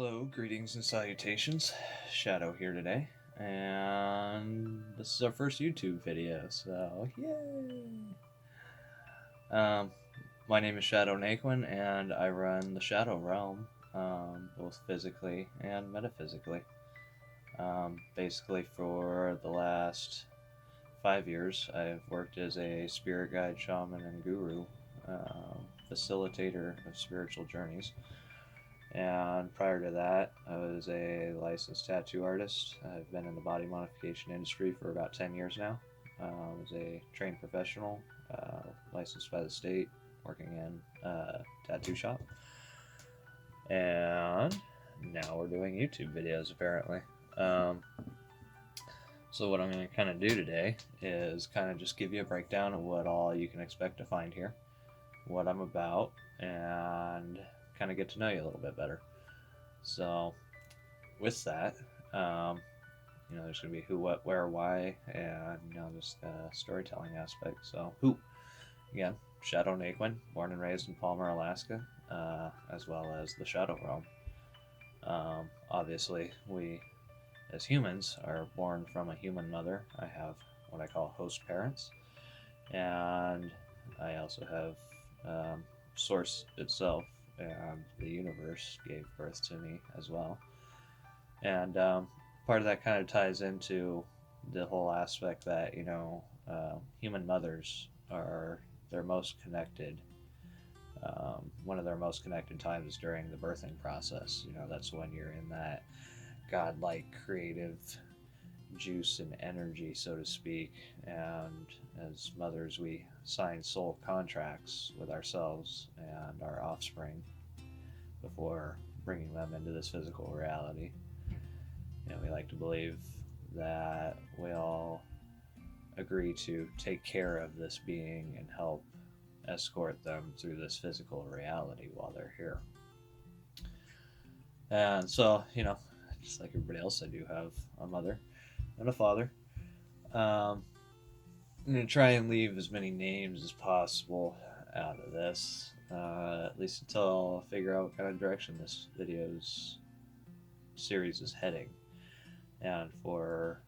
Hello, greetings and salutations. Shadow here today, and this is our first YouTube video, so yay! Um, my name is Shadow Naquin, and I run the Shadow Realm, both physically and metaphysically. Basically, for the last 5 years, I've worked as a spirit guide, shaman, and guru, facilitator of spiritual journeys. And prior to that, I was a licensed tattoo artist. I've been in the body modification industry for about 10 years now. I was a trained professional, licensed by the state, working in a tattoo shop. And now we're doing YouTube videos, apparently. So what I'm going to kind of do today is kind of just give you a breakdown of what all you can expect to find here, what I'm about, and kind of get to know you a little bit better. So with that, there's going to be who, what, where, why, and just the storytelling aspect. So who, again, Shadow Naquin, born and raised in Palmer, Alaska, as well as the Shadow Realm. Obviously, we as humans are born from a human mother. I have what I call host parents, and I also have Source itself, and the universe gave birth to me as well. And part of that kind of ties into the whole aspect that human mothers are their most connected. One of their most connected times is during the birthing process. That's when you're in that godlike creative juice and energy, so to speak. And as mothers, we sign soul contracts with ourselves and our offspring before bringing them into this physical reality. We like to believe that we all agree to take care of this being and help escort them through this physical reality while they're here. And so, just like everybody else, I do have a mother and a father. I'm going to try and leave as many names as possible out of this, at least until I figure out what kind of direction this video's series is heading, and for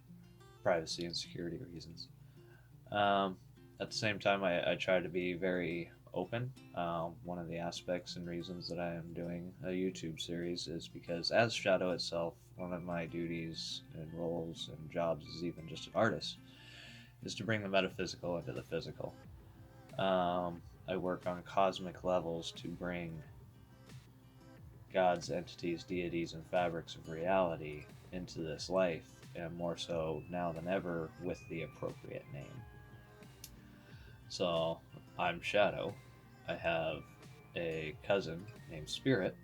privacy and security reasons. At the same time, I try to be very open. One of the aspects and reasons that I am doing a YouTube series is because, as Shadow itself, one of my duties and roles and jobs as even just an artist is to bring the metaphysical into the physical. I work on cosmic levels to bring gods, entities, deities, and fabrics of reality into this life, and more so now than ever with the appropriate name. So, I'm Shadow. I have a cousin named Spirit,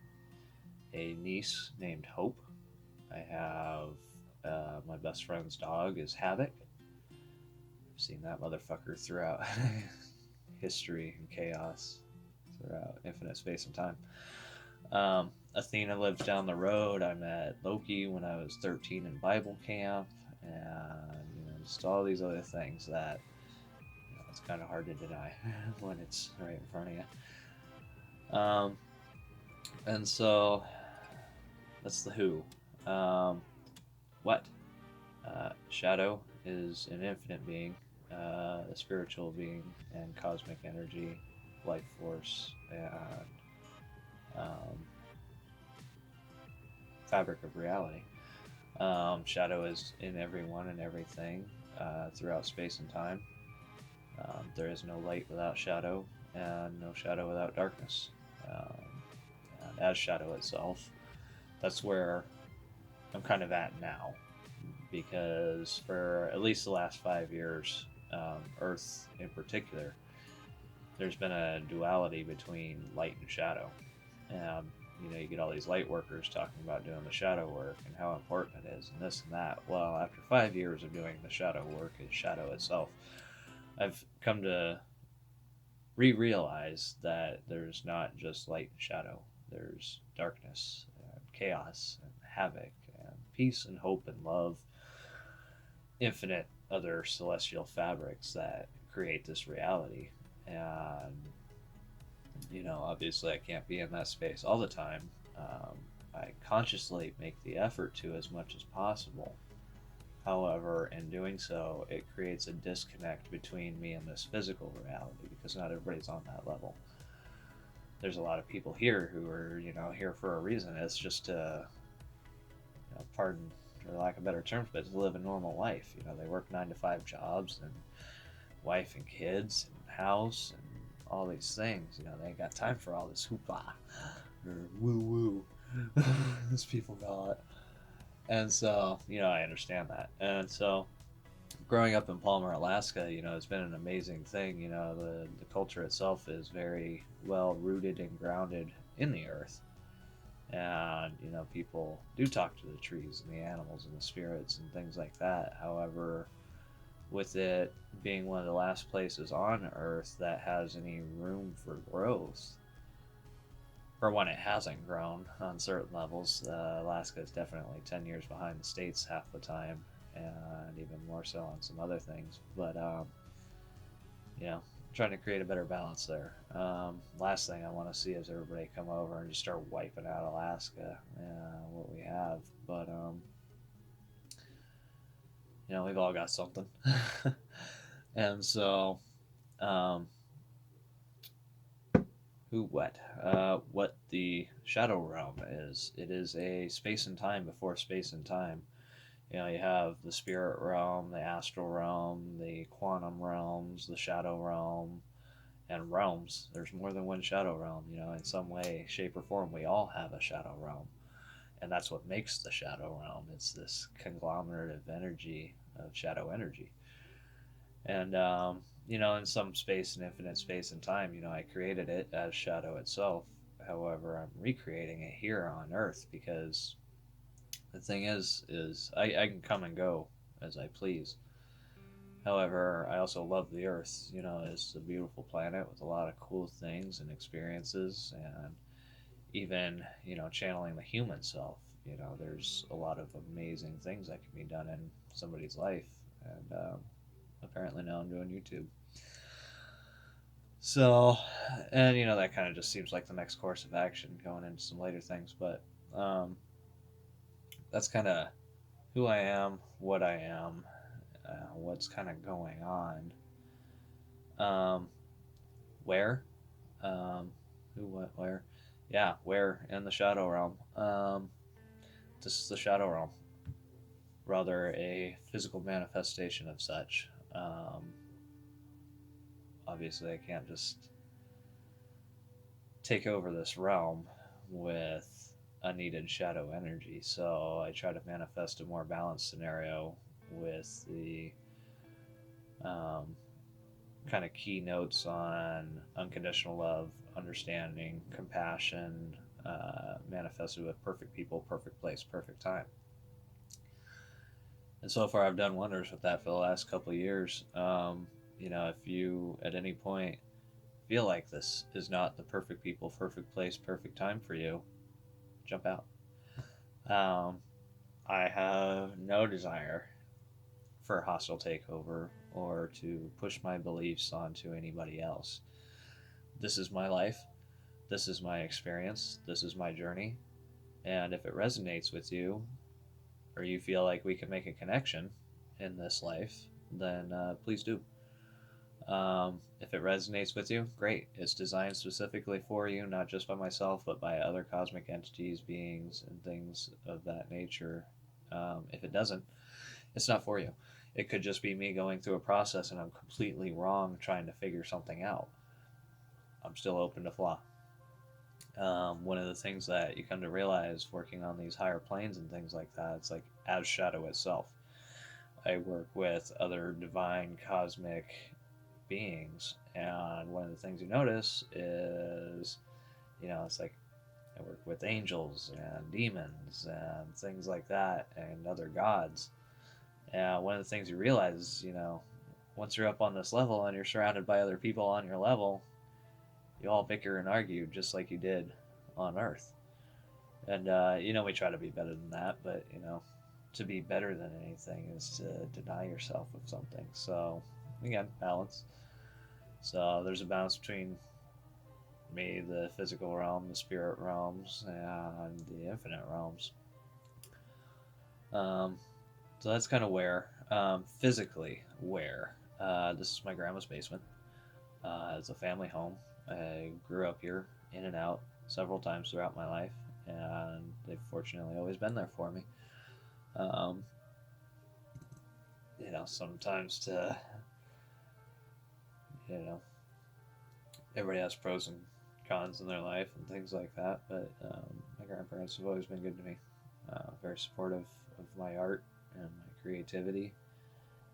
a niece named Hope. I have my best friend's dog is Havoc. I've seen that motherfucker throughout history and chaos, throughout infinite space and time. Athena lives down the road. I met Loki when I was 13 in Bible camp, and just all these other things that it's kind of hard to deny when it's right in front of you. And so that's the who. What? Shadow is an infinite being, a spiritual being, and cosmic energy, life force, and fabric of reality. Shadow is in everyone and everything throughout space and time. There is no light without shadow, and no shadow without darkness. And as Shadow itself, that's where I'm kind of at now, because for at least the last 5 years, Earth in particular, there's been a duality between light and shadow. And you get all these light workers talking about doing the shadow work and how important it is and this and that. Well, after 5 years of doing the shadow work as Shadow itself, I've come to realize that there's not just light and shadow. There's darkness and chaos and havoc and peace and hope and love, infinite other celestial fabrics that create this reality. And obviously I can't be in that space all the time. I consciously make the effort to as much as possible. However, in doing so, it creates a disconnect between me and this physical reality because not everybody's on that level. There's a lot of people here who are, here for a reason. It's just to, pardon for lack of better terms, but to live a normal life. They work 9 to 5 jobs and wife and kids and house and all these things. They ain't got time for all this hoopla or woo woo, as people call it. And so, I understand that. And so, growing up in Palmer, Alaska, it's been an amazing thing. The culture itself is very well rooted and grounded in the earth. And, people do talk to the trees and the animals and the spirits and things like that. However, with it being one of the last places on earth that has any room for growth, or when it hasn't grown on certain levels, Alaska is definitely 10 years behind the States half the time, and even more so on some other things. But, trying to create a better balance there. Last thing I want to see is everybody come over and just start wiping out Alaska, what we have. But, we've all got something. And so, um, what the shadow realm is. It is a space and time before space and time. You have the spirit realm, the astral realm, the quantum realms, the shadow realm, and realms. There's more than one shadow realm. In some way, shape, or form, we all have a shadow realm, and that's what makes the shadow realm. It's this conglomerate of energy, of shadow energy. And in some space and infinite space and time, I created it as shadow itself. However, I'm recreating it here on Earth because the thing is I can come and go as I please. However, I also love the Earth. It's a beautiful planet with a lot of cool things and experiences, and even channeling the human self. There's a lot of amazing things that can be done in somebody's life, and apparently now I'm doing YouTube. So, and that kind of just seems like the next course of action going into some later things, but that's kind of who I am, what I am, what's kind of going on, um, where, who, what, where, yeah, where in the shadow realm. This is the shadow realm, rather a physical manifestation of such. Obviously, I can't just take over this realm with unneeded shadow energy. So I try to manifest a more balanced scenario with the kind of key notes on unconditional love, understanding, compassion, manifested with perfect people, perfect place, perfect time. And so far, I've done wonders with that for the last couple of years. If you at any point feel like this is not the perfect people, perfect place, perfect time for you, jump out. I have no desire for a hostile takeover or to push my beliefs onto anybody else. This is my life. This is my experience. This is my journey. And if it resonates with you, or you feel like we can make a connection in this life, then please do. If it resonates with you, great. It's designed specifically for you, not just by myself, but by other cosmic entities, beings, and things of that nature. If it doesn't, it's not for you. It could just be me going through a process and I'm completely wrong trying to figure something out. I'm still open to flaw. One of the things that you come to realize working on these higher planes and things like that, it's like as shadow itself. I work with other divine cosmic beings, and one of the things you notice is, it's like I work with angels and demons and things like that and other gods. And one of the things you realize is, once you're up on this level and you're surrounded by other people on your level, you all bicker and argue just like you did on Earth. And, we try to be better than that, but, to be better than anything is to deny yourself of something. So, again, balance. So, there's a balance between me the physical realm, the spirit realms, and the infinite realms. Um, so that's kind of where. Physically, where. This is my grandma's basement. It's a family home. I grew up here, in and out, several times throughout my life, and they've fortunately always been there for me. Um, sometimes you know, everybody has pros and cons in their life and things like that, but my grandparents have always been good to me. Very supportive of my art and my creativity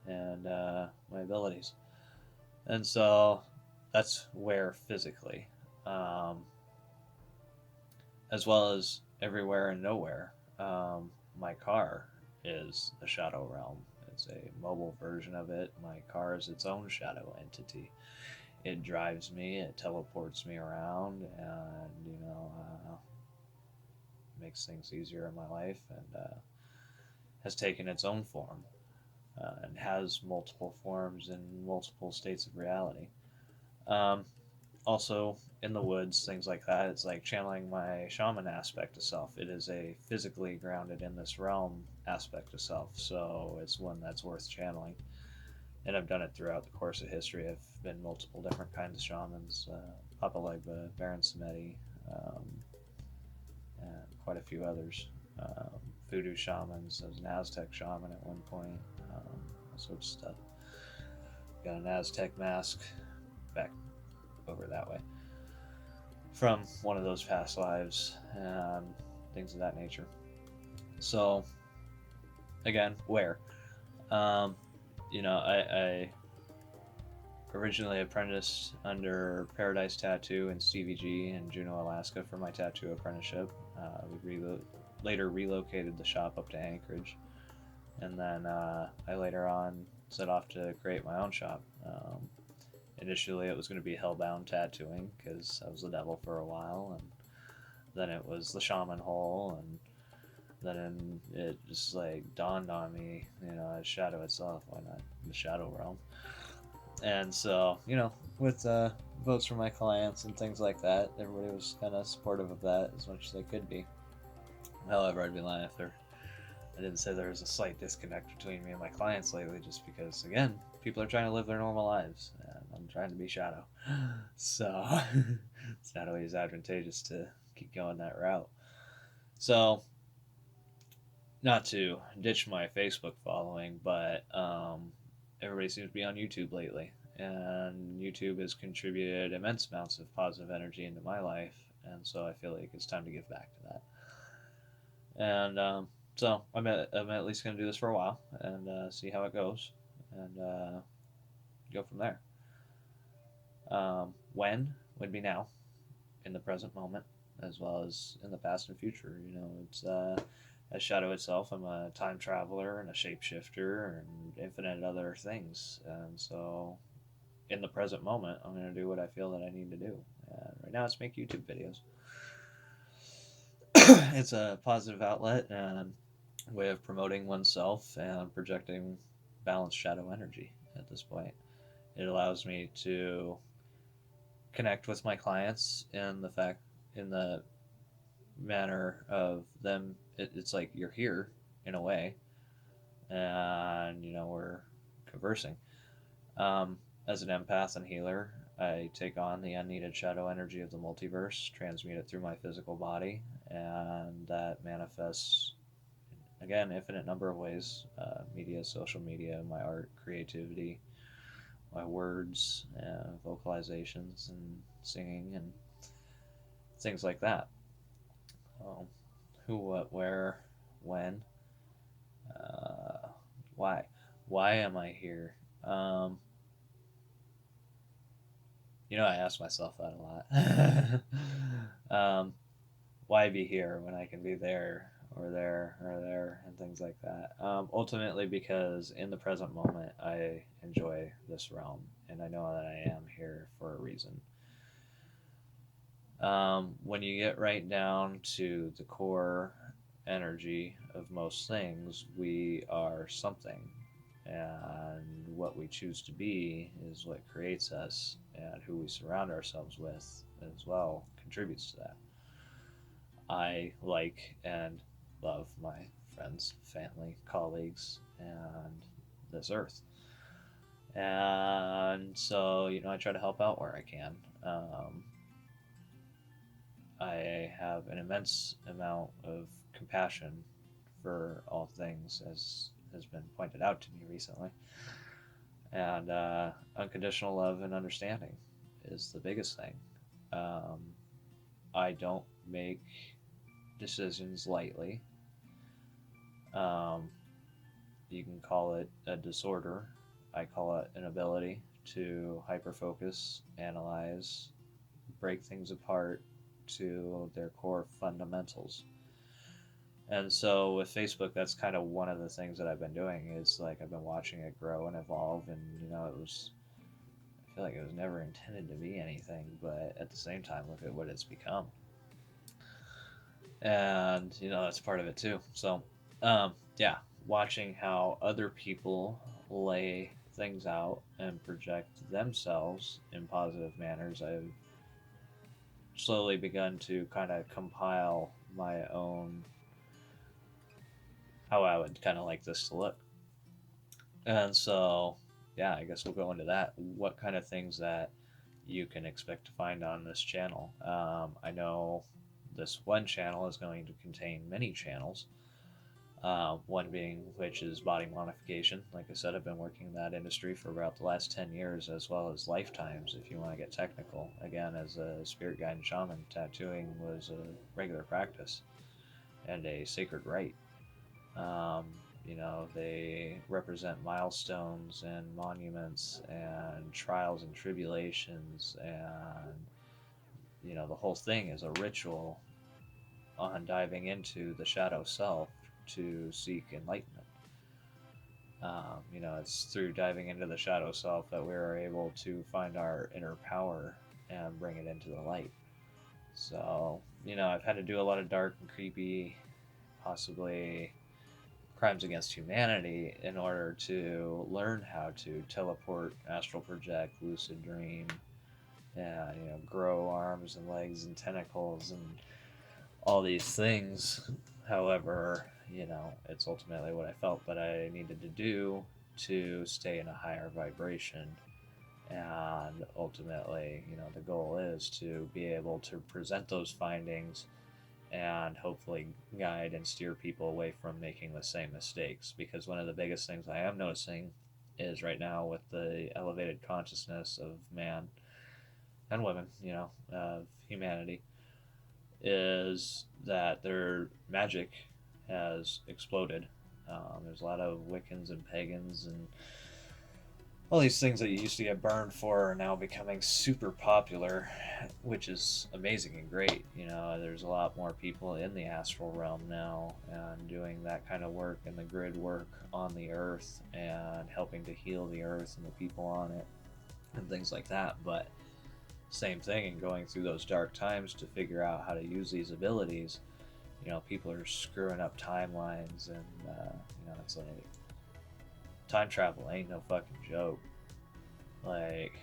and my abilities. And so that's where physically, um, as well as everywhere and nowhere. My car is the shadow realm. It's a mobile version of it. My car is its own shadow entity. It drives me, it teleports me around, and makes things easier in my life, and has taken its own form, and has multiple forms in multiple states of reality. Um, Also, in the woods, things like that, it's like channeling my shaman aspect of self. It is a physically grounded in this realm aspect of self, so it's one that's worth channeling. And I've done it throughout the course of history. I've been multiple different kinds of shamans, Papa Legba, Baron Samedi, um, and quite a few others. Voodoo shamans. I was an Aztec shaman at one point. All sorts of stuff. Got an Aztec mask back over that way from one of those past lives and things of that nature. So, again, where? Um, I originally apprenticed under Paradise Tattoo and Stevie G in Juneau, Alaska for my tattoo apprenticeship. Later relocated the shop up to Anchorage, and then I later on set off to create my own shop. Initially, it was going to be Hellbound Tattooing because I was the devil for a while, and then it was the Shaman Hole, and then it just like dawned on me, as Shadow itself, why not the Shadow Realm? And so, with votes from my clients and things like that, everybody was kind of supportive of that as much as they could be. However, I'd be lying if I didn't say there was a slight disconnect between me and my clients lately, just because, again, people are trying to live their normal lives, and I'm trying to be Shadow. So, it's not always advantageous to keep going that route. So, not to ditch my Facebook following, but everybody seems to be on YouTube lately, and YouTube has contributed immense amounts of positive energy into my life, and so I feel like it's time to give back to that. And so I'm at least going to do this for a while and see how it goes, and go from there. When would be now, in the present moment, as well as in the past and future. It's as Shadow itself, I'm a time traveler and a shapeshifter and infinite other things. And so, in the present moment, I'm going to do what I feel that I need to do. And right now, it's make YouTube videos. It's a positive outlet and way of promoting oneself and projecting balanced shadow energy at this point. It allows me to connect with my clients in the manner of them. It's like you're here in a way, and we're conversing. As an empath and healer, I take on the unneeded shadow energy of the multiverse, transmute it through my physical body, and that manifests again infinite number of ways: media, social media, my art, creativity, my words, vocalizations, and singing, and things like that. Um, who, what, where, when, uh, why? Why am I here? I ask myself that a lot. Why be here when I can be there or there or there and things like that? Ultimately, because in the present moment, I enjoy this realm and I know that I am here for a reason. When you get right down to the core energy of most things, we are something. and what we choose to be is what creates us, and who we surround ourselves with as well contributes to that. I like and love my friends, family, colleagues, and this earth. And so, I try to help out where I can. I have an immense amount of compassion for all things, as has been pointed out to me recently. And unconditional love and understanding is the biggest thing. Um, I don't make decisions lightly. Um, you can call it a disorder. I call it an ability to hyperfocus, analyze, break things apart to their core fundamentals. And so with Facebook, that's kind of one of the things that I've been doing is like I've been watching it grow and evolve, and it was, I feel like it was never intended to be anything, but at the same time, look at what it's become. And that's part of it too. So yeah, watching how other people lay things out and project themselves in positive manners, I've slowly begun to kind of compile my own, how I would kind of like this to look. And so, yeah, I guess we'll go into that. What kind of things that you can expect to find on this channel? I know this one channel is going to contain many channels. One being which is body modification. Like I said, I've been working in that industry for about the last 10 years, as well as lifetimes, if you want to get technical. Again, as a spirit guide and shaman, tattooing was a regular practice and a sacred rite. Um, they represent milestones and monuments and trials and tribulations, and, the whole thing is a ritual on diving into the shadow self to seek enlightenment. It's through diving into the shadow self that we are able to find our inner power and bring it into the light. So, I've had to do a lot of dark and creepy, possibly crimes against humanity in order to learn how to teleport, astral project, lucid dream, and grow arms and legs and tentacles and all these things. However, it's ultimately what I felt that I needed to do to stay in a higher vibration. And ultimately, the goal is to be able to present those findings and hopefully guide and steer people away from making the same mistakes. Because one of the biggest things I am noticing is right now with the elevated consciousness of man and women, of humanity, is that their magic has exploded. There's a lot of Wiccans and pagans and all these things that you used to get burned for are now becoming super popular, which is amazing and great. There's a lot more people in the astral realm now and doing that kind of work and the grid work on the earth and helping to heal the earth and the people on it and things like that. But same thing, and going through those dark times to figure out how to use these abilities, people are screwing up timelines, and it's like time travel ain't no fucking joke. Like,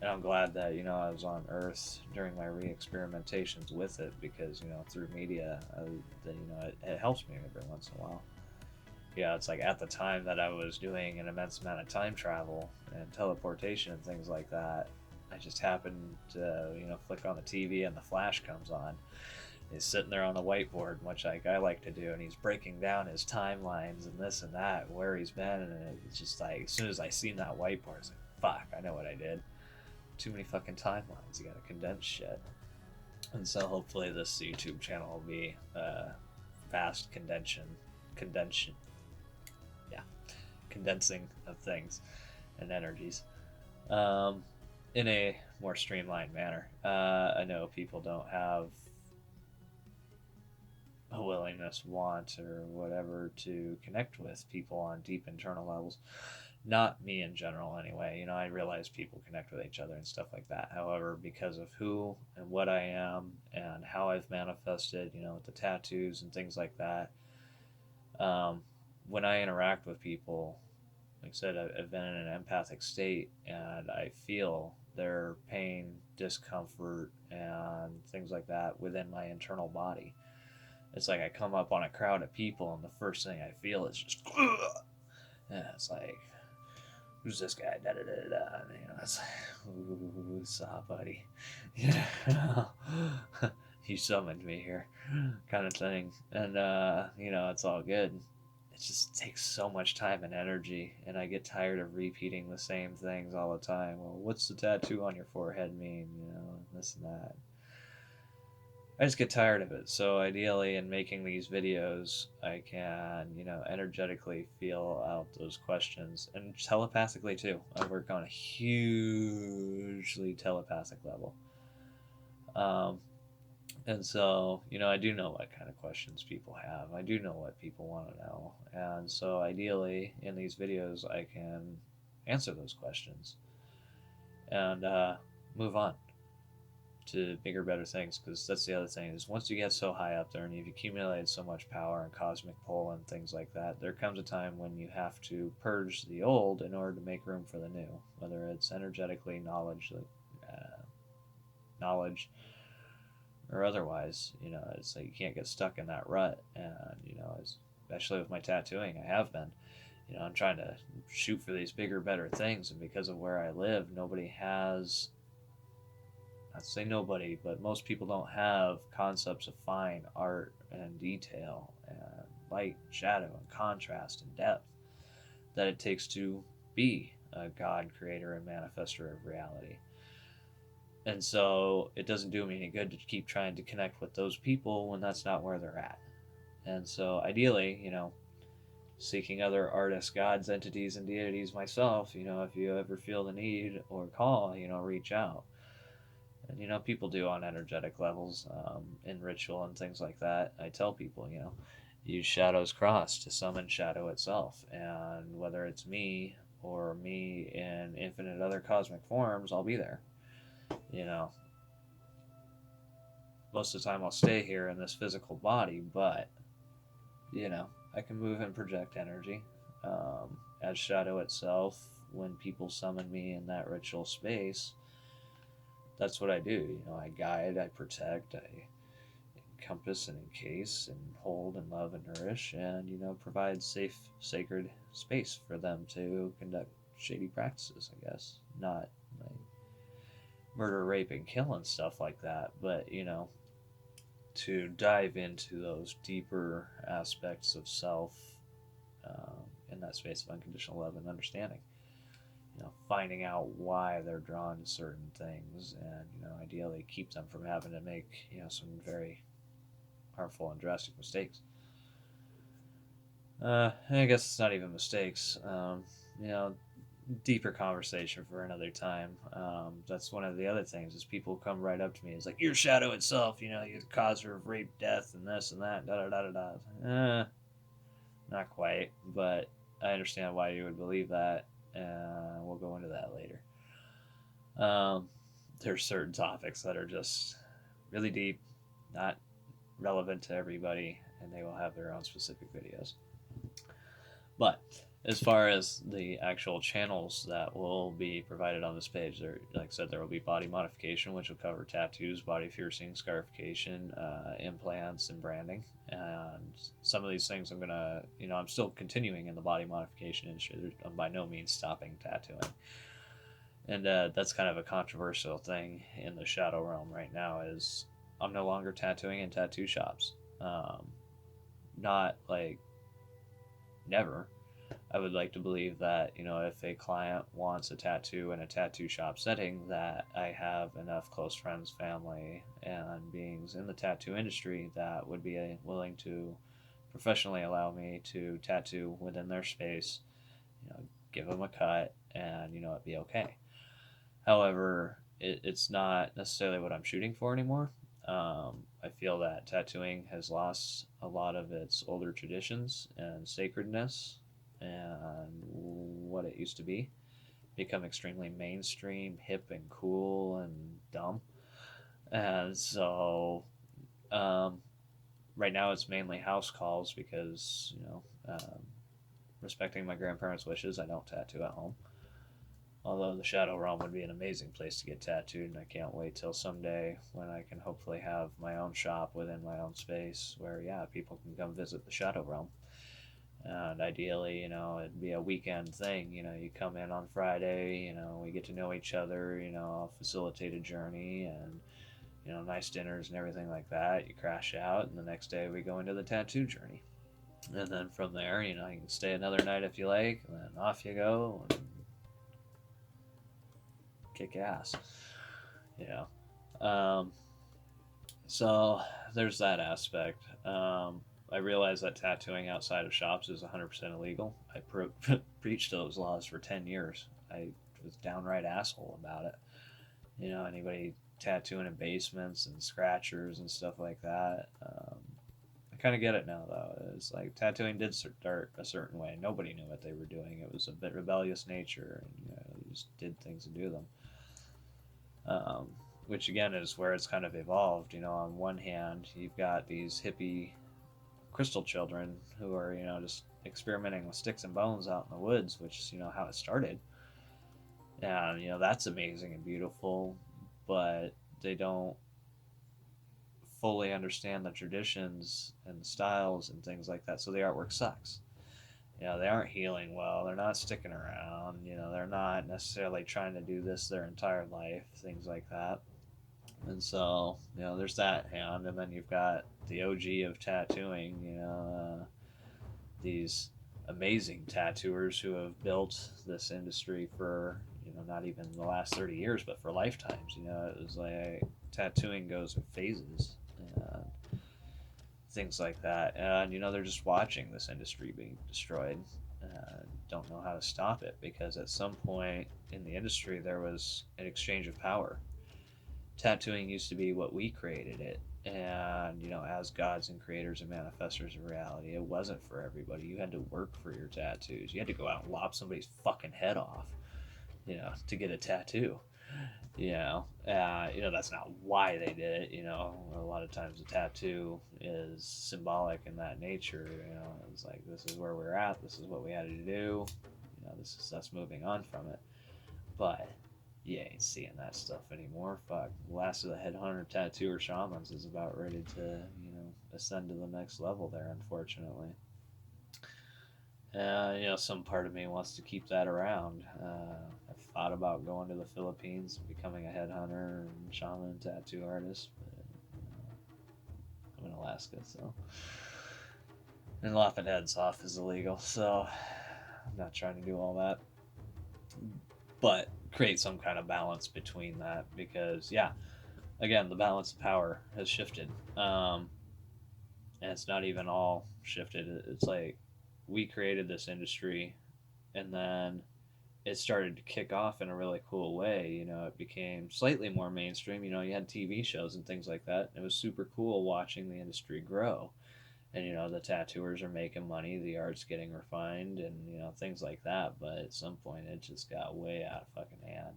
and I'm glad that I was on Earth during my re-experimentations with it, because through media, it helps me every once in a while. Yeah, it's like at the time that I was doing an immense amount of time travel and teleportation and things like that, I just happened to flick on the TV and the Flash comes on. He's sitting there on the whiteboard, much like I like to do, and he's breaking down his timelines and this and that, where he's been, and it's just like, as soon as I seen that whiteboard, it's like, fuck, I know what I did. Too many fucking timelines. You gotta condense shit. And so hopefully this YouTube channel will be fast condension, yeah, condensing of things and energies, in a more streamlined manner. I know people don't have a willingness, want, or whatever to connect with people on deep internal levels. Not me in general, anyway. I realize people connect with each other and stuff like that. However, because of who and what I am and how I've manifested, with the tattoos and things like that, when I interact with people, like I said, I've been in an empathic state, and I feel their pain, discomfort, and things like that within my internal body. It's like I come up on a crowd of people, and the first thing I feel is just, and it's like, who's this guy? Da da da da. And, it's like, ooh, saw, buddy. Yeah, you summoned me here, kind of thing. And it's all good. It just takes so much time and energy, and I get tired of repeating the same things all the time. Well, what's the tattoo on your forehead mean? This and that. I just get tired of it. So ideally, in making these videos, I can, energetically feel out those questions, and telepathically too. I work on a hugely telepathic level. Um, and so, I do know what kind of questions people have. I do know what people want to know. And so ideally, in these videos, I can answer those questions and move on to bigger, better things. Because that's the other thing, is once you get so high up there and you've accumulated so much power and cosmic pull and things like that, there comes a time when you have to purge the old in order to make room for the new, whether it's energetically, knowledge or otherwise. It's like you can't get stuck in that rut. And especially with my tattooing, I have been, I'm trying to shoot for these bigger, better things, and because of where I live, nobody has, not to say nobody, but most people don't have concepts of fine art and detail and light, shadow, and contrast and depth that it takes to be a God, creator, and manifester of reality. And so it doesn't do me any good to keep trying to connect with those people when that's not where they're at. And so ideally, seeking other artists, gods, entities, and deities myself, if you ever feel the need or call, reach out. And people do on energetic levels, in ritual and things like that. I tell people, use Shadow's Cross to summon Shadow itself. And whether it's me or me in infinite other cosmic forms, I'll be there. Most of the time I'll stay here in this physical body, but, I can move and project energy. As Shadow itself, when people summon me in that ritual space, that's what I do. I guide, I protect, I encompass and encase and hold and love and nourish, and provide safe, sacred space for them to conduct shady practices. I guess not like murder, rape, and kill and stuff like that, but to dive into those deeper aspects of self, in that space of unconditional love and understanding. Finding out why they're drawn to certain things, and ideally keep them from having to make some very harmful and drastic mistakes. I guess it's not even mistakes. Deeper conversation for another time. That's one of the other things, is people come right up to me. It's like, you're Shadow itself. You're the causer of rape, death, and this and that. Da da da da da. Not quite, but I understand why you would believe that. We'll go into that later. There's certain topics that are just really deep, not relevant to everybody, and they will have their own specific videos. But as far as the actual channels that will be provided on this page, like I said, there will be body modification, which will cover tattoos, body piercing, scarification, implants, and branding. And some of these things I'm still continuing in the body modification industry. I'm by no means stopping tattooing. And that's kind of a controversial thing in the Shadow realm right now, is I'm no longer tattooing in tattoo shops. Not like never. I would like to believe that, if a client wants a tattoo in a tattoo shop setting, that I have enough close friends, family, and beings in the tattoo industry that would be willing to professionally allow me to tattoo within their space, give them a cut, and, it'd be okay. However, it's not necessarily what I'm shooting for anymore. I feel that tattooing has lost a lot of its older traditions and sacredness and what it used to be, become extremely mainstream, hip and cool and dumb. And so right now it's mainly house calls, because respecting my grandparents' wishes, I don't tattoo at home. Although the Shadow Realm would be an amazing place to get tattooed, and I can't wait till someday when I can hopefully have my own shop within my own space where, yeah, people can come visit the Shadow Realm. And ideally, it'd be a weekend thing. You come in on Friday, we get to know each other, I'll facilitate a journey and, nice dinners and everything like that. You crash out, and the next day we go into the tattoo journey. And then from there, you can stay another night if you like, and then off you go and kick ass, you know. So there's that aspect. I realize that tattooing outside of shops is 100% illegal. I preached those laws for 10 years. I was downright asshole about it. Anybody tattooing in basements and scratchers and stuff like that. I kind of get it now, though. It's like tattooing did start a certain way. Nobody knew what they were doing. It was a bit rebellious nature, and you just did things and do them. Which again is where it's kind of evolved. On one hand, you've got these hippie crystal children who are, just experimenting with sticks and bones out in the woods, which is, how it started. And, that's amazing and beautiful, but they don't fully understand the traditions and the styles and things like that. So the artwork sucks. They aren't healing well. They're not sticking around. They're not necessarily trying to do this their entire life, things like that. And so, there's that hand. And then you've got the OG of tattooing, these amazing tattooers who have built this industry for, not even the last 30 years, but for lifetimes. It was like tattooing goes in phases and things like that. And, they're just watching this industry being destroyed and don't know how to stop it, because at some point in the industry there was an exchange of power. Tattooing used to be what we created it, and as gods and creators and manifestors of reality, it wasn't for everybody. You had to work for your tattoos. You had to go out and lop somebody's fucking head off, to get a tattoo. That's not why they did it. A lot of times a tattoo is symbolic in that nature. It's like, this is where we're at, this is what we had to do, this is us moving on from it. But you ain't seeing that stuff anymore. Fuck, the last of the headhunter tattooer shamans is about ready to, ascend to the next level there, unfortunately. Some part of me wants to keep that around. I've thought about going to the Philippines and becoming a headhunter and shaman and tattoo artist, but I'm in Alaska, so. And lopping heads off is illegal, so I'm not trying to do all that. But create some kind of balance between that, because, yeah, again, the balance of power has shifted. And it's not even all shifted. It's like, we created this industry, and then it started to kick off in a really cool way. It became slightly more mainstream. You had TV shows and things like that. It was super cool watching the industry grow. And, the tattooers are making money, the art's getting refined, and, things like that. But at some point, it just got way out of fucking hand.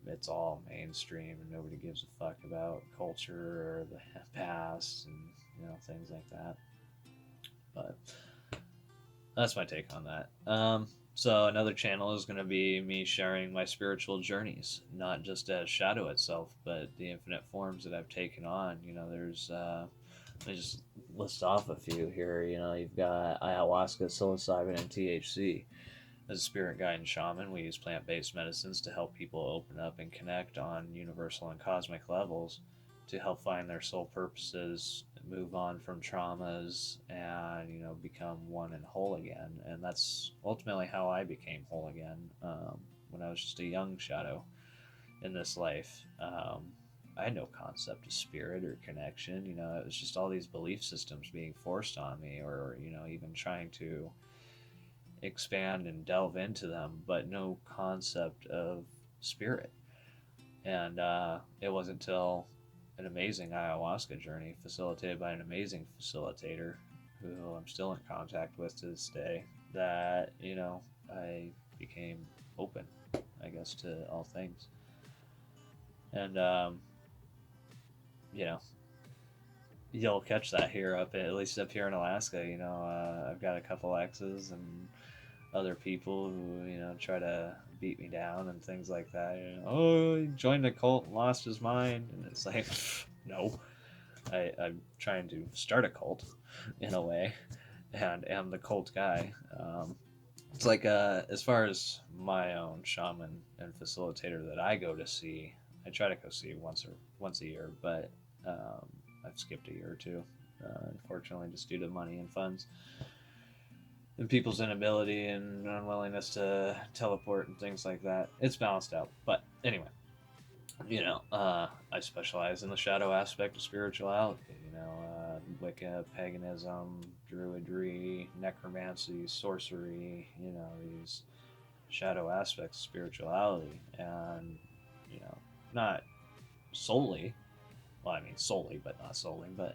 It's all mainstream, and nobody gives a fuck about culture or the past and, things like that. But that's my take on that. So another channel is going to be me sharing my spiritual journeys, not just as Shadow itself, but the infinite forms that I've taken on. There's, let me just list off a few here. You've got ayahuasca, psilocybin, and THC. As a spirit guide and shaman, we use plant-based medicines to help people open up and connect on universal and cosmic levels to help find their soul purposes, move on from traumas, and become one and whole again. And that's ultimately how I became whole again, when I was just a young shadow in this life. I had no concept of spirit or connection. It was just all these belief systems being forced on me, or even trying to expand and delve into them, but no concept of spirit. And it wasn't until an amazing ayahuasca journey facilitated by an amazing facilitator who I'm still in contact with to this day that I became open, I guess, to all things. And you'll catch that here at least up here in Alaska. I've got a couple exes and other people who try to beat me down and things like that. Oh, he joined a cult and lost his mind, and it's like, no, I'm trying to start a cult in a way, and am the cult guy. It's like as far as my own shaman and facilitator that I go to see, I try to go see once a year, but um, I've skipped a year or two, unfortunately, just due to money and funds and people's inability and unwillingness to teleport and things like that. It's balanced out, but anyway, I specialize in the shadow aspect of spirituality. Wicca, paganism, druidry, necromancy, sorcery. These shadow aspects of spirituality, and not solely. Well, I mean solely, but not solely. But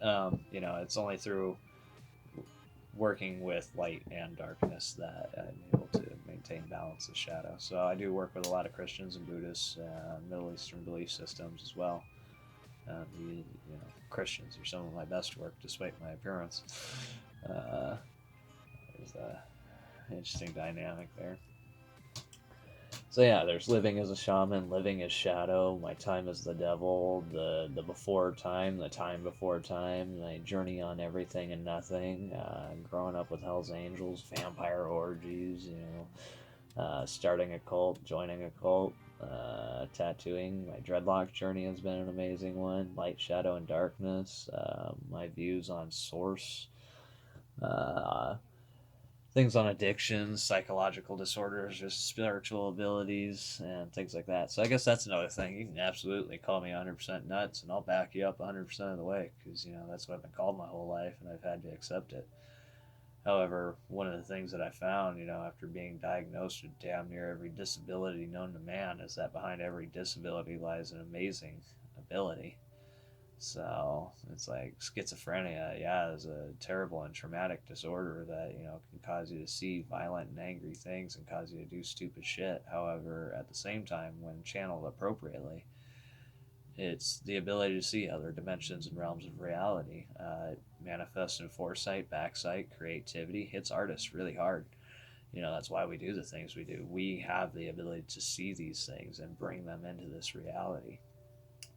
it's only through working with light and darkness that I'm able to maintain balance of shadow. So I do work with a lot of Christians and Buddhists and Middle Eastern belief systems as well. Christians are some of my best work, despite my appearance. There's an interesting dynamic there. So yeah, there's living as a shaman, living as shadow, my time as the devil, the before time, the time before time, my journey on everything and nothing, growing up with Hell's Angels, vampire orgies, starting a cult, joining a cult, tattooing. My dreadlock journey has been an amazing one. Light, shadow, and darkness. My views on source. Things on addictions, psychological disorders, just spiritual abilities, and things like that. So I guess that's another thing. You can absolutely call me 100% nuts, and I'll back you up 100% of the way, because that's what I've been called my whole life, and I've had to accept it. However, one of the things that I found, after being diagnosed with damn near every disability known to man, is that behind every disability lies an amazing ability. So it's like schizophrenia, yeah, is a terrible and traumatic disorder that can cause you to see violent and angry things and cause you to do stupid shit. However, at the same time, when channeled appropriately, it's the ability to see other dimensions and realms of reality. It manifests in foresight, backsight, creativity. Hits artists really hard. That's why we do the things we do. We have the ability to see these things and bring them into this reality.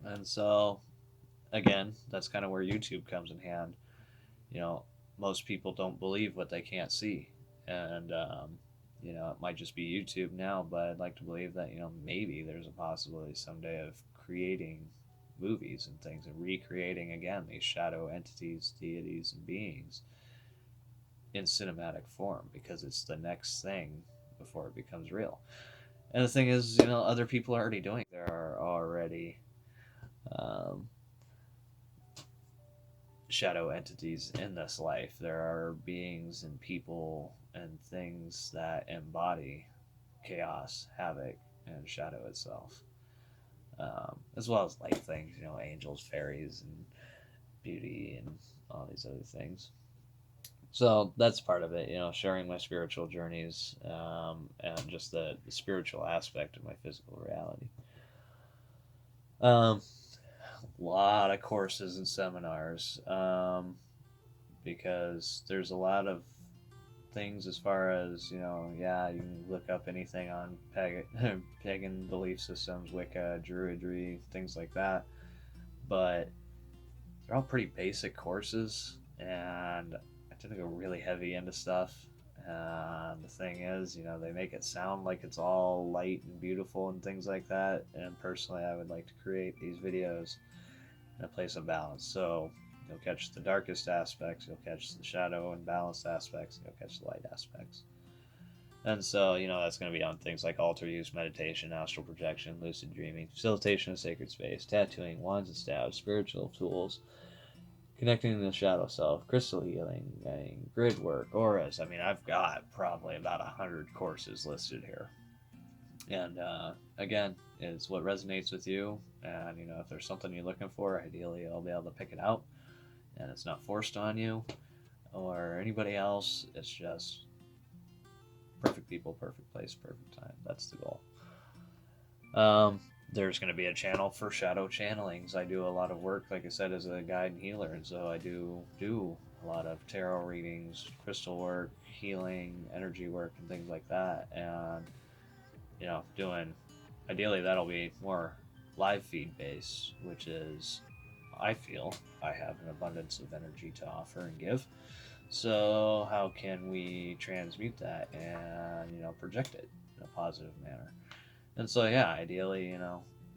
And so again, that's kind of where YouTube comes in hand. Most people don't believe what they can't see, and it might just be YouTube now, but I'd like to believe that maybe there's a possibility someday of creating movies and things and recreating again these shadow entities, deities, and beings in cinematic form, because it's the next thing before it becomes real. And the thing is, other people are already doing it. There are already um, shadow entities in this life. There are beings and people and things that embody chaos, havoc, and shadow itself, as well as light things, angels, fairies, and beauty, and all these other things. So that's part of it, sharing my spiritual journeys, and just the spiritual aspect of my physical reality. A lot of courses and seminars, because there's a lot of things as far as yeah, you can look up anything on pagan belief systems, Wicca, druidry, things like that, but they're all pretty basic courses, and I tend to go really heavy into stuff. And the thing is, they make it sound like it's all light and beautiful and things like that, and personally I would like to create these videos in a place of balance. So you'll catch the darkest aspects, you'll catch the shadow and balanced aspects, and you'll catch the light aspects. And so, that's going to be on things like altar use, meditation, astral projection, lucid dreaming, facilitation of sacred space, tattooing, wands and staves, spiritual tools, connecting the shadow self, crystal healing, grid work, auras. I mean, I've got probably about 100 courses listed here. And again, it's what resonates with you. And, if there's something you're looking for, ideally I'll be able to pick it out. And it's not forced on you or anybody else. It's just perfect people, perfect place, perfect time. That's the goal. there's going to be a channel for shadow channelings. I do a lot of work, like I said, as a guide and healer, and so I do a lot of tarot readings, crystal work, healing, energy work, and things like that. And doing ideally that'll be more live feed based, which is I feel I have an abundance of energy to offer and give. So how can we transmute that and project it in a positive manner? And so yeah, ideally,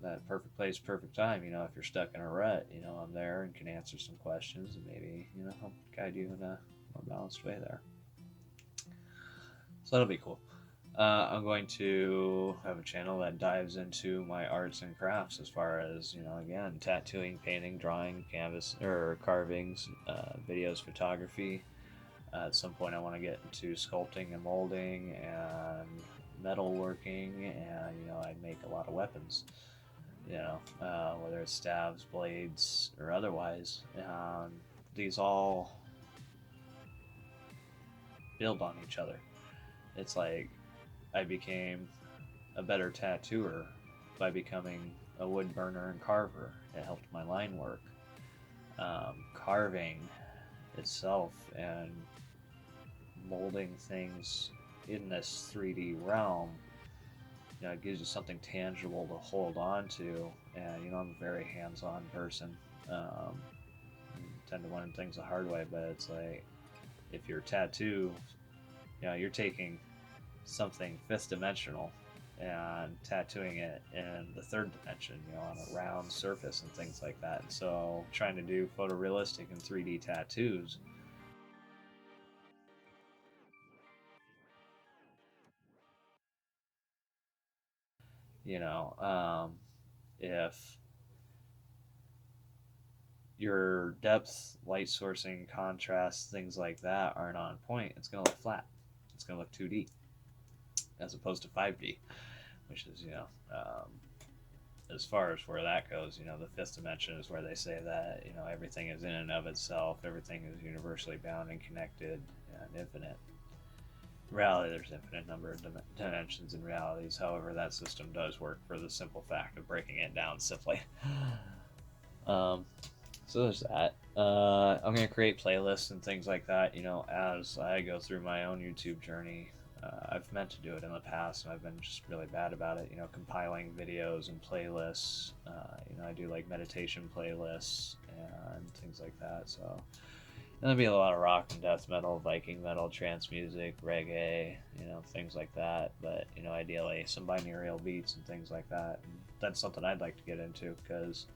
that perfect place, perfect time. If you're stuck in a rut, I'm there and can answer some questions and maybe help guide you in a more balanced way there. So that'll be cool. I'm going to have a channel that dives into my arts and crafts as far as, again, tattooing, painting, drawing, canvas, or carvings, videos, photography. At some point, I want to get into sculpting and molding and metalworking, and, I make a lot of weapons, whether it's stabs, blades, or otherwise. These all build on each other. It's like I became a better tattooer by becoming a wood burner and carver. It helped my line work. Carving itself and molding things in this 3D realm, it gives you something tangible to hold on to. And I'm a very hands-on person. I tend to learn things the hard way, but it's like if your tattoo, you're taking something fifth dimensional and tattooing it in the third dimension, on a round surface and things like that. And so trying to do photorealistic and 3D tattoos, if your depth, light sourcing, contrast, things like that aren't on point, it's going to look flat. It's going to look 2D as opposed to 5D, which is, as far as where that goes, the fifth dimension is where they say that, everything is in and of itself, everything is universally bound and connected and infinite. In reality, there's an infinite number of dimensions and realities. However, that system does work for the simple fact of breaking it down simply. So there's that. I'm going to create playlists and things like that, as I go through my own YouTube journey. I've meant to do it in the past, and I've been just really bad about it, compiling videos and playlists. I do like meditation playlists and things like that. So there'll be a lot of rock and death metal, Viking metal, trance music, reggae, things like that. But, ideally some binaural beats and things like that. And that's something I'd like to get into because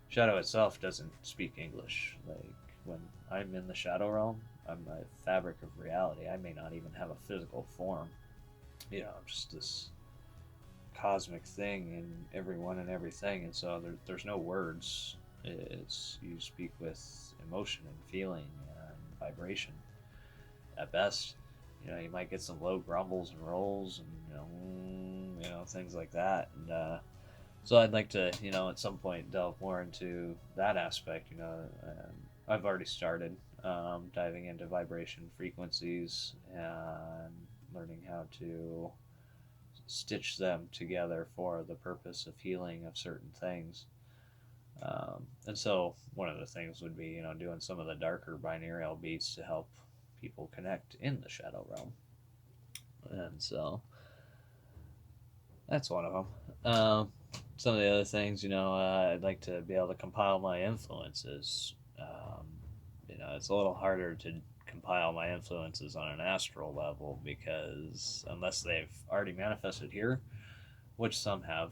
Shadow itself doesn't speak English. Like, when I'm in the Shadow realm, I'm a fabric of reality. I may not even have a physical form. I'm just this cosmic thing in everyone and everything, and so there's no words. It's you speak with emotion and feeling and vibration. At best, you might get some low grumbles and rolls and things like that. And so I'd like to, at some point delve more into that aspect. I've already started diving into vibration frequencies and learning how to stitch them together for the purpose of healing of certain things. And so one of the things would be, doing some of the darker binaural beats to help people connect in the shadow realm. And so that's one of them. Some of the other things, I'd like to be able to compile my influences. It's a little harder to compile my influences on an astral level because unless they've already manifested here, which some have,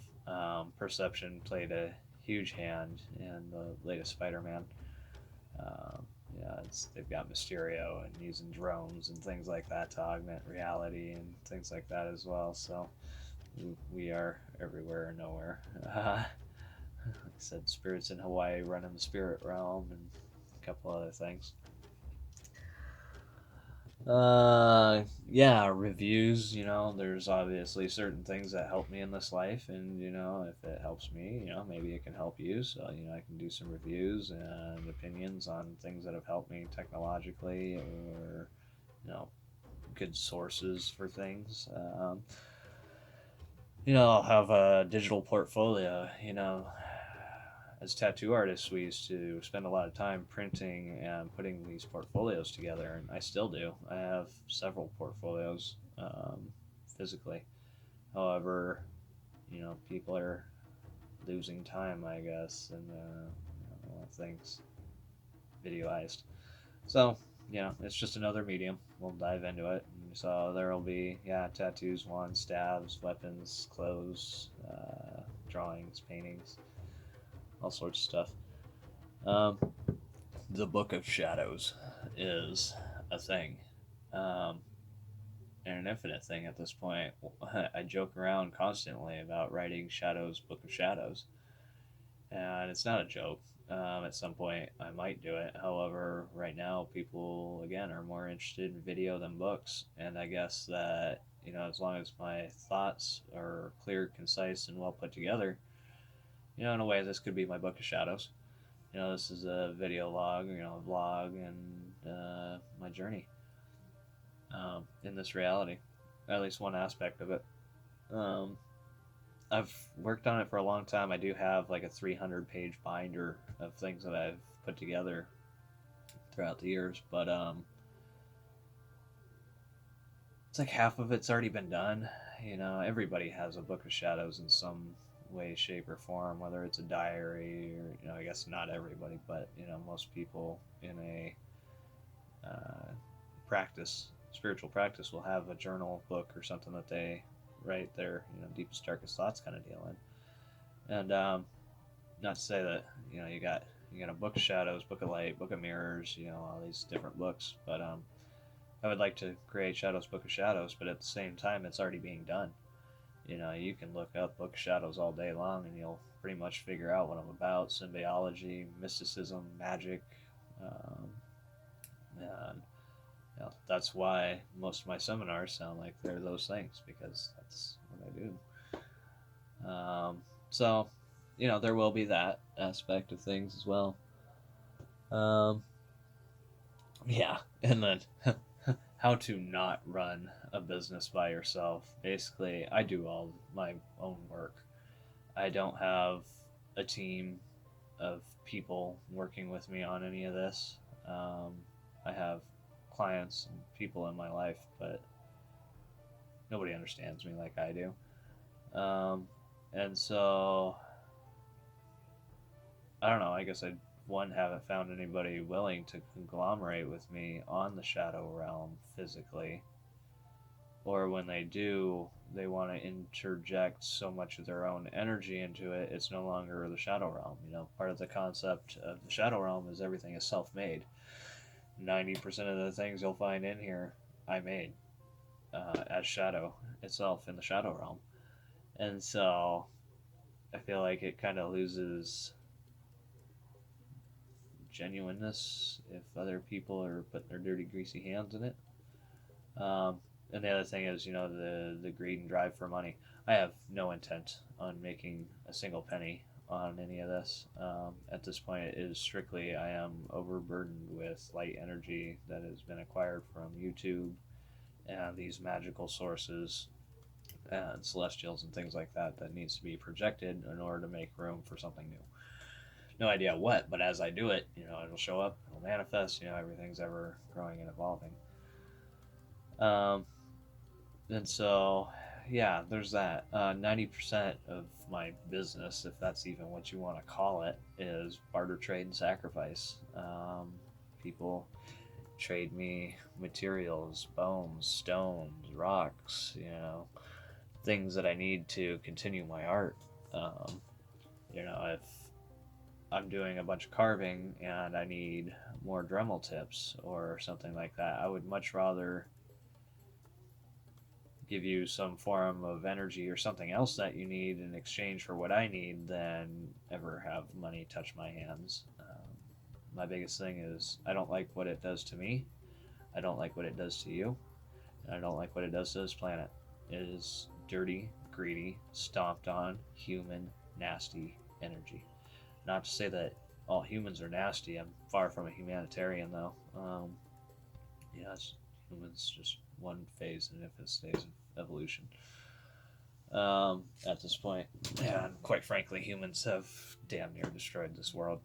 perception played a huge hand in the latest Spider-Man. They've got Mysterio and using drones and things like that to augment reality and things like that as well. So we are everywhere and nowhere. Like I said, spirits in Hawaii running the spirit realm and a couple other things. Reviews, there's obviously certain things that help me in this life, and if it helps me, maybe it can help you. So I can do some reviews and opinions on things that have helped me technologically, or good sources for things. I'll have a digital portfolio. As tattoo artists, we used to spend a lot of time printing and putting these portfolios together, and I still do. I have several portfolios physically. However, people are losing time, I guess, and a lot of things videoized. So, it's just another medium. We'll dive into it. So there will be, tattoos, wands, stabs, weapons, clothes, drawings, paintings, all sorts of stuff. Um, the Book of Shadows is a thing, um, and an infinite thing at this point. I joke around constantly about writing Shadows, Book of Shadows, and it's not a joke. At some point, I might do it. However, right now, people again are more interested in video than books, and I guess that as long as my thoughts are clear, concise, and well put together, in a way, this could be my Book of Shadows. This is a video log, a vlog, and my journey in this reality, at least one aspect of it. Um, I've worked on it for a long time. I do have like a 300-page binder of things that I've put together throughout the years, but it's like half of it's already been done. Everybody has a Book of Shadows in some way, shape, or form, whether it's a diary or, I guess not everybody, but, most people in a practice, spiritual practice, will have a journal book or something that they write their, deepest, darkest thoughts kind of deal in. And not to say that, you got a Book of Shadows, Book of Light, Book of Mirrors, all these different books, but I would like to create Shadows, Book of Shadows, but at the same time, it's already being done. You can look up Book of Shadows all day long, and you'll pretty much figure out what I'm about: symbiogy, mysticism, magic, and that's why most of my seminars sound like they're those things, because that's what I do. So, there will be that aspect of things as well. Um, yeah, and then how to not run a business by yourself. Basically, I do all my own work. I don't have a team of people working with me on any of this. I have clients and people in my life, but nobody understands me like I do. And so, I don't know. I guess I haven't found anybody willing to conglomerate with me on the shadow realm physically, or when they do, they want to interject so much of their own energy into it, it's no longer the shadow realm. Part of the concept of the shadow realm is everything is self-made. 90% of the things you'll find in here, I made as shadow itself in the shadow realm. And so I feel like it kind of loses genuineness if other people are putting their dirty, greasy hands in it. And the other thing is, the greed and drive for money. I have no intent on making a single penny on any of this. At this point, it is strictly I am overburdened with light energy that has been acquired from YouTube and these magical sources and celestials and things like that needs to be projected in order to make room for something new. No idea what, but as I do it, it'll show up, it'll manifest. Everything's ever growing and evolving. Um, and so, yeah, there's that. 90% of my business, if that's even what you want to call it, is barter, trade, and sacrifice. People trade me materials, bones, stones, rocks, things that I need to continue my art. If I'm doing a bunch of carving and I need more Dremel tips or something like that, I would much rather give you some form of energy or something else that you need in exchange for what I need than ever have money touch my hands. My biggest thing is I don't like what it does to me. I don't like what it does to you. And I don't like what it does to this planet. It is dirty, greedy, stomped on, human, nasty energy. Not to say that all humans are nasty. I'm far from a humanitarian, though. It's humans just one phase in an infinite stage of evolution. at this point. And quite frankly, humans have damn near destroyed this world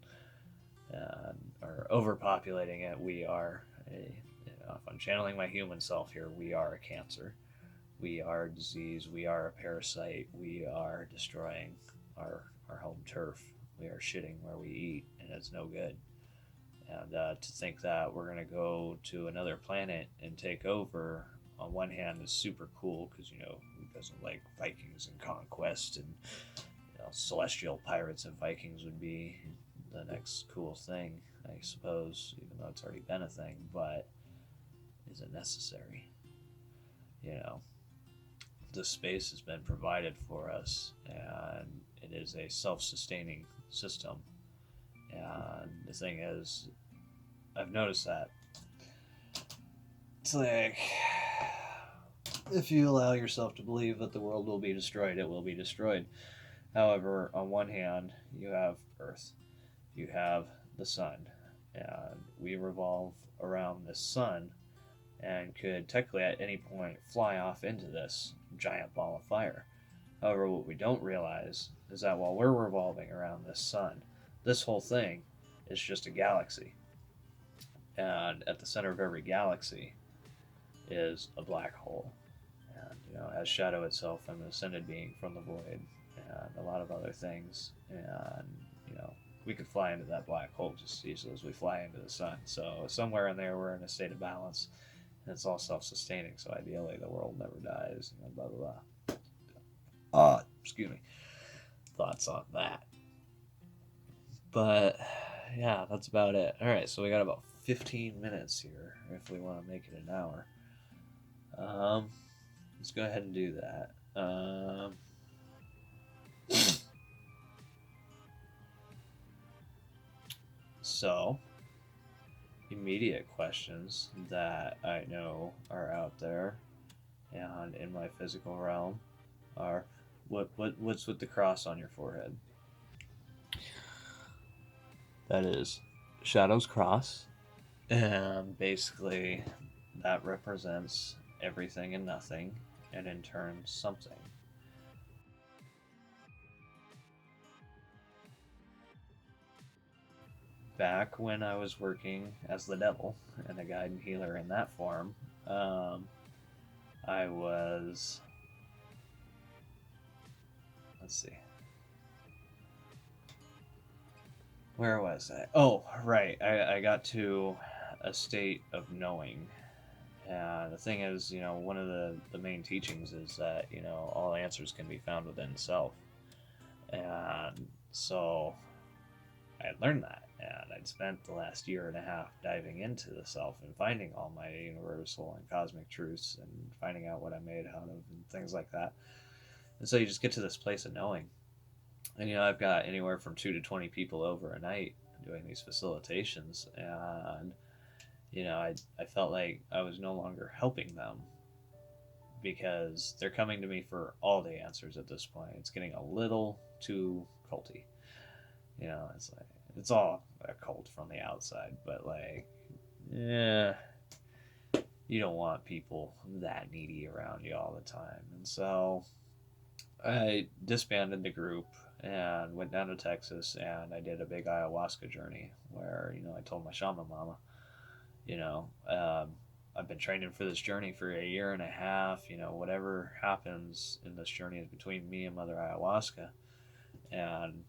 and are overpopulating it. We are if I'm channeling my human self here, we are a cancer. We are a disease. We are a parasite. We are destroying our home turf. We are shitting where we eat, and it's no good. And to think that we're going to go to another planet and take over, on one hand, is super cool because, who doesn't like Vikings and conquest, and celestial pirates and Vikings would be the next cool thing, I suppose, even though it's already been a thing. But is it necessary? This space has been provided for us, and it is a self-sustaining system. And the thing is, I've noticed that it's like, if you allow yourself to believe that the world will be destroyed, it will be destroyed. However, on one hand, you have Earth, you have the sun, and we revolve around this sun and could technically at any point fly off into this giant ball of fire. However, what we don't realize is that while we're revolving around this sun, this whole thing is just a galaxy. And at the center of every galaxy is a black hole. And, as Shadow itself, I'm an ascended being from the void, and a lot of other things. And, we could fly into that black hole just as easily as we fly into the sun. So somewhere in there, we're in a state of balance, and it's all self-sustaining. So ideally, the world never dies. Blah blah blah. Excuse me. Thoughts on that? But yeah, that's about it. All right, so we got about 15 minutes here if we want to make it an hour. Let's go ahead and do that. So, immediate questions that I know are out there and in my physical realm are, what's with the cross on your forehead? That is Shadow's cross, and basically that represents everything and nothing, and in turn something. Back when I was working as the devil and a guide and healer in that form, I was. Let's see. Where was I? Oh, right. I got to a state of knowing. And the thing is, one of the main teachings is that, all answers can be found within self. And so I had learned that. And I'd spent the last year and a half diving into the self and finding all my universal and cosmic truths and finding out what I'm made out of and things like that. And so you just get to this place of knowing. And, I've got anywhere from 2 to 20 people over a night doing these facilitations. And, I felt like I was no longer helping them because they're coming to me for all the answers at this point. It's getting a little too culty. It's like, it's all a cult from the outside, but you don't want people that needy around you all the time. And so I disbanded the group and went down to Texas, and I did a big ayahuasca journey where, I told my shaman mama, I've been training for this journey for a year and a half. Whatever happens in this journey is between me and Mother Ayahuasca. And,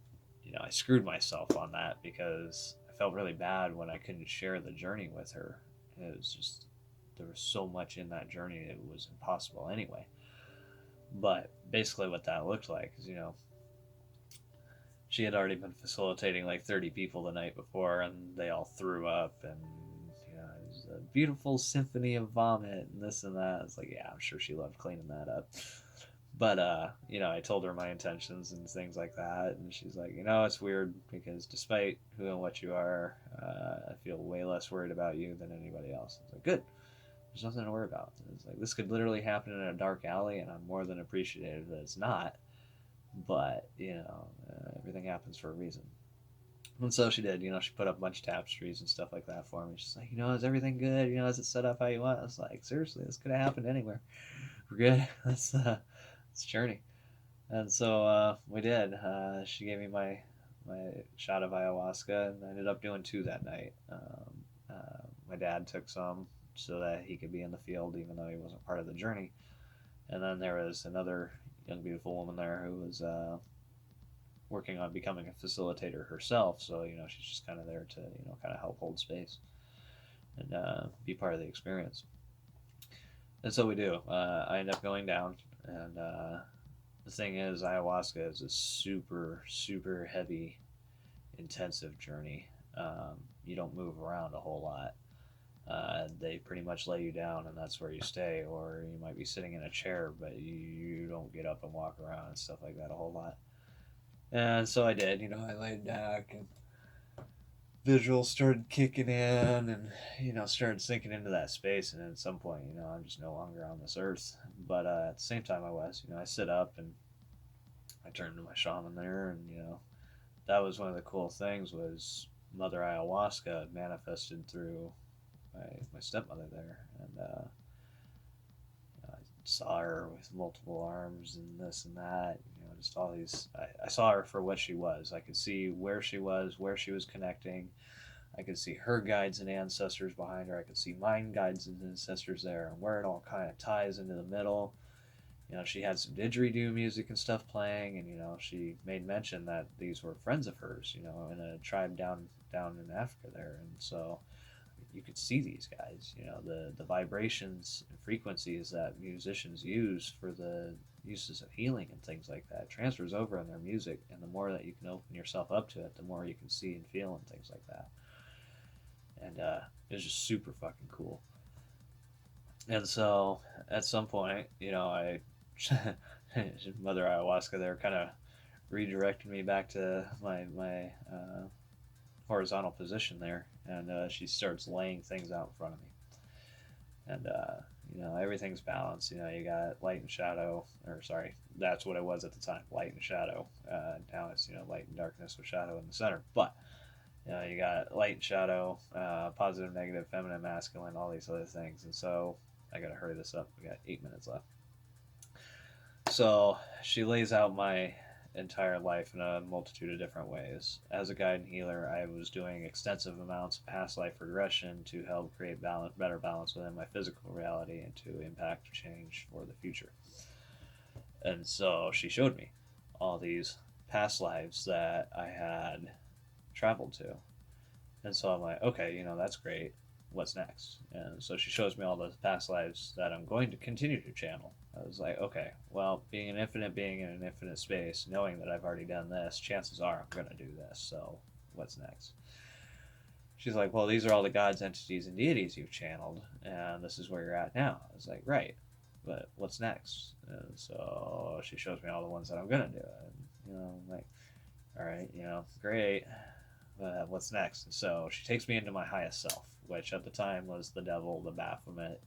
I screwed myself on that because I felt really bad when I couldn't share the journey with her. It was just, there was so much in that journey, it was impossible anyway. But basically what that looked like is, she had already been facilitating like 30 people the night before, and they all threw up, and it was a beautiful symphony of vomit and this and that. It's like, yeah, I'm sure she loved cleaning that up. But I told her my intentions and things like that, and she's like, it's weird because despite who and what you are, I feel way less worried about you than anybody else. It's like, good. There's nothing to worry about. It's like, this could literally happen in a dark alley, and I'm more than appreciative that it's not. But everything happens for a reason. And so she did. She put up a bunch of tapestries and stuff like that for me. She's like, is everything good? Is it set up how you want? I was like, seriously, this could have happened anywhere. We're good. Let's journey. And so we did. She gave me my shot of ayahuasca, and I ended up doing two that night. My dad took some so that he could be in the field, even though he wasn't part of the journey. And then there was another young, beautiful woman there who was working on becoming a facilitator herself. So she's just kind of there to kind of help hold space and be part of the experience. And so we do. I end up going down, and the thing is, ayahuasca is a super, super heavy, intensive journey. You don't move around a whole lot. They pretty much lay you down, and that's where you stay, or you might be sitting in a chair, but you don't get up and walk around and stuff like that a whole lot. And so I did. I laid back, and visuals started kicking in, and started sinking into that space. And at some point, I'm just no longer on this earth. But at the same time, I sit up and I turned to my shaman there, and that was one of the cool things was Mother Ayahuasca manifested through my stepmother there, and I saw her with multiple arms and this and that. Just all these. I saw her for what she was. I could see where she was connecting. I could see her guides and ancestors behind her. I could see mine guides and ancestors there, and where it all kind of ties into the middle. She had some didgeridoo music and stuff playing, and she made mention that these were friends of hers, in a tribe down in Africa there, and so you could see these guys, the vibrations and frequencies that musicians use for the uses of healing and things like that transfers over in their music, and the more that you can open yourself up to it, the more you can see and feel and things like that. And it was just super fucking cool. And so at some point, I Mother Ayahuasca there kind of redirected me back to my horizontal position there, and she starts laying things out in front of me, and everything's balanced. You got light and shadow, or sorry, that's what it was at the time, light and shadow. Now it's light and darkness with shadow in the center, but you got light and shadow, positive, negative, feminine, masculine, all these other things, and so I gotta hurry this up. We got 8 minutes left. So she lays out my entire life in a multitude of different ways. As a guide and healer, I was doing extensive amounts of past life regression to help create better balance within my physical reality and to impact change for the future. And so she showed me all these past lives that I had traveled to. And so I'm like, okay, that's great. What's next? And so she shows me all the past lives that I'm going to continue to channel. I was like, okay, well, being an infinite being in an infinite space, knowing that I've already done this, chances are I'm going to do this. So what's next? She's like, well, these are all the gods, entities, and deities you've channeled, and this is where you're at now. I was like, right, but what's next? And so she shows me all the ones that I'm going to do. And, I'm like, all right, great. What's next? And so she takes me into my highest self, which at the time was the devil, the Baphomet.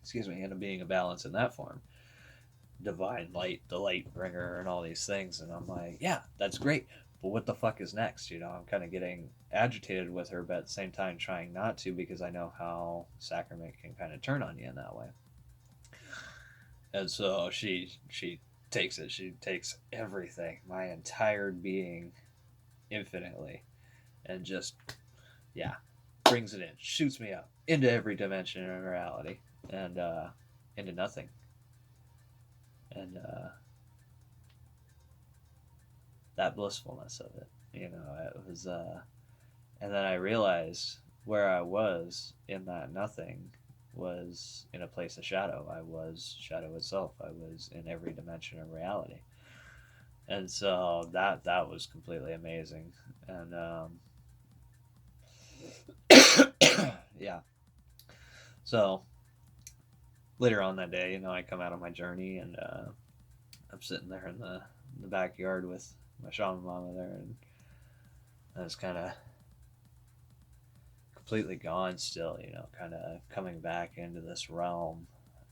Excuse me, and being a balance in that form. Divine light, the light bringer, and all these things. And I'm like, yeah, that's great. But what the fuck is next? I'm kind of getting agitated with her, but at the same time trying not to because I know how sacrament can kind of turn on you in that way. And so she takes it. She takes everything, my entire being, infinitely, and just brings it in, shoots me up into every dimension of reality, and into nothing. And that blissfulness of it, it was. And then I realized where I was in that nothing was in a place of shadow. I was shadow itself. I was in every dimension of reality, and so that was completely amazing. And yeah. So later on that day, I come out of my journey, and I'm sitting there in the backyard with my shaman mama there, and I was kind of completely gone still, kind of coming back into this realm,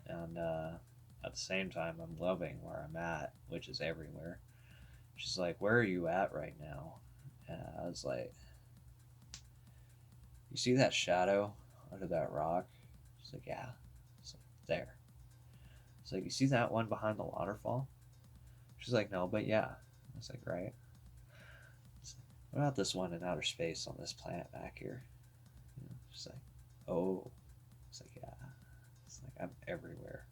and at the same time, I'm loving where I'm at, which is everywhere. She's like, "Where are you at right now?" And I was like, "You see that shadow under that rock?" She's like, "Yeah." It's like, there. It's like, you see that one behind the waterfall? She's like, no, but yeah. I was like, right. What about this one in outer space on this planet back here? She's like, oh. It's like, yeah. It's like, I'm everywhere.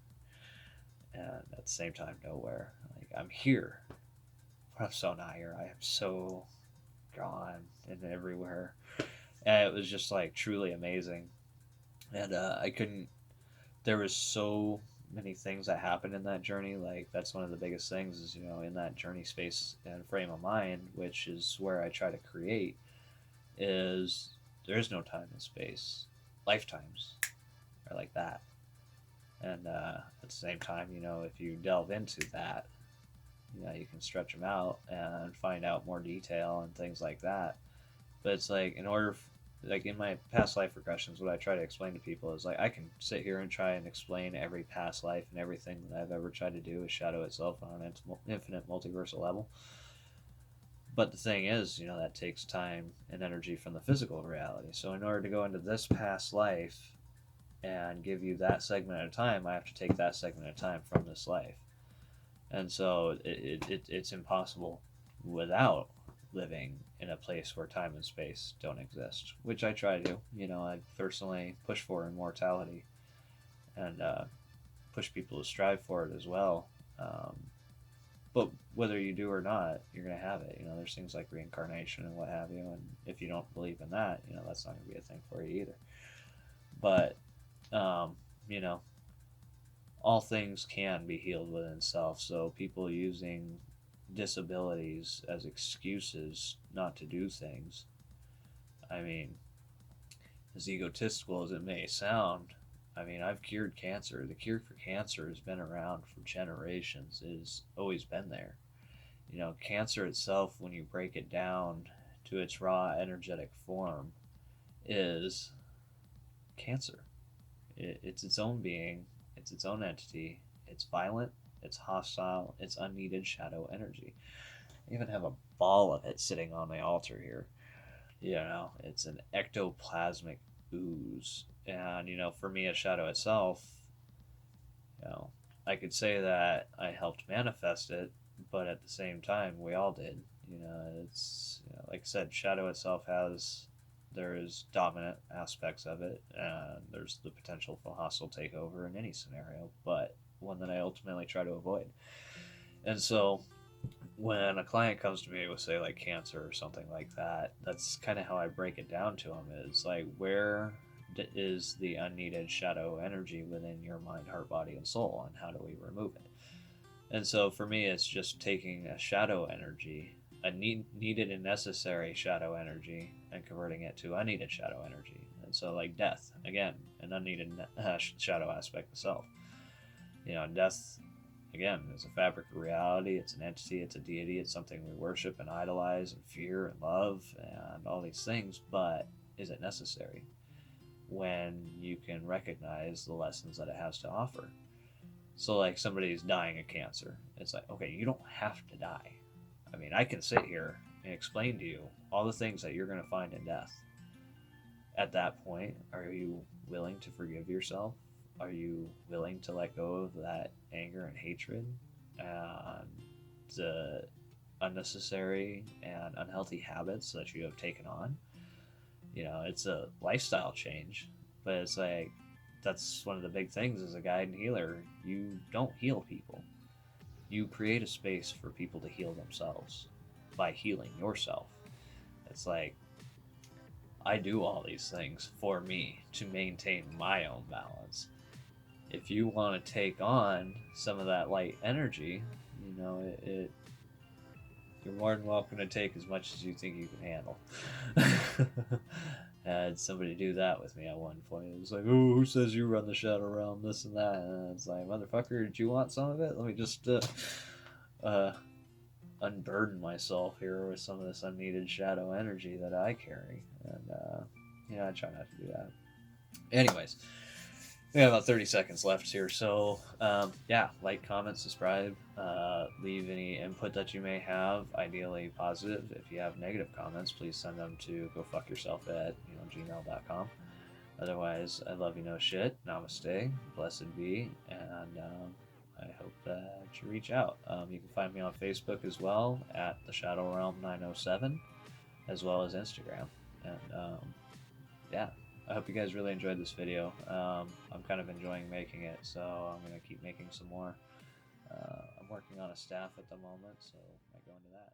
And at the same time, nowhere. Like, I'm here. But I'm so not here. I am so gone and everywhere. And it was just like truly amazing. And I couldn't, there was so many things that happened in that journey. Like, that's one of the biggest things is, in that journey space and frame of mind, which is where I try to create, is there is no time and space. Lifetimes are like that. And at the same time, if you delve into that, you can stretch them out and find out more detail and things like that. But it's like, like in my past life regressions, what I try to explain to people is like, I can sit here and try and explain every past life and everything that I've ever tried to do with Shadow itself on an infinite multiversal level. But the thing is, that takes time and energy from the physical reality. So in order to go into this past life and give you that segment at a time, I have to take that segment at a time from this life. And so it's impossible without living in a place where time and space don't exist, which I try to do. I personally push for immortality and push people to strive for it as well. But whether you do or not, you're going to have it. There's things like reincarnation and what have you. And if you don't believe in that, that's not going to be a thing for you either. But, all things can be healed within self. So people using disabilities as excuses not to do things, I mean, as egotistical as it may sound, I've cured cancer. The cure for cancer has been around for generations. It has always been there. Cancer itself, when you break it down to its raw energetic form, is cancer. It's its own being. It's its own entity. It's violent. It's hostile. It's unneeded shadow energy. I even have a ball of it sitting on my altar here. It's an ectoplasmic ooze. And, for me, as shadow itself, I could say that I helped manifest it, but at the same time, we all did. It's, like I said, shadow itself there's dominant aspects of it, and there's the potential for hostile takeover in any scenario, but one that I ultimately try to avoid. And so when a client comes to me with, say, like cancer or something like that, that's kind of how I break it down to them. Is like, where is the unneeded shadow energy within your mind, heart, body, and soul, and how do we remove it? And so for me, it's just taking a shadow energy, a needed and necessary shadow energy, and converting it to unneeded shadow energy. And so, like death, again, an unneeded shadow aspect of self. Death, again, is a fabric of reality. It's an entity. It's a deity. It's something we worship and idolize and fear and love and all these things. But is it necessary when you can recognize the lessons that it has to offer? So, like, somebody's dying of cancer. It's like, okay, you don't have to die. I can sit here and explain to you all the things that you're going to find in death. At that point, are you willing to forgive yourself? Are you willing to let go of that anger and hatred and the unnecessary and unhealthy habits that you have taken on? It's a lifestyle change, but it's like, that's one of the big things as a guide and healer. You don't heal people. You create a space for people to heal themselves by healing yourself. It's like, I do all these things for me to maintain my own balance. If you want to take on some of that light energy, you're more than welcome to take as much as you think you can handle. I had somebody do that with me at one point. It was like, oh, who says you run the shadow realm, this and that? And it's like, motherfucker, did you want some of it? Let me just unburden myself here with some of this unneeded shadow energy that I carry. And, I try not to do that. Anyways, we have about 30 seconds left here. So, like, comment, subscribe, leave any input that you may have, ideally positive. If you have negative comments, please send them to gofuckyourself at gmail.com. Otherwise, I love you no shit. Namaste, blessed be, and I hope that you reach out. You can find me on Facebook as well at the Shadow Realm 907, as well as Instagram. And yeah, I hope you guys really enjoyed this video. I'm kind of enjoying making it, so I'm going to keep making some more. I'm working on a staff at the moment, so I might go into that.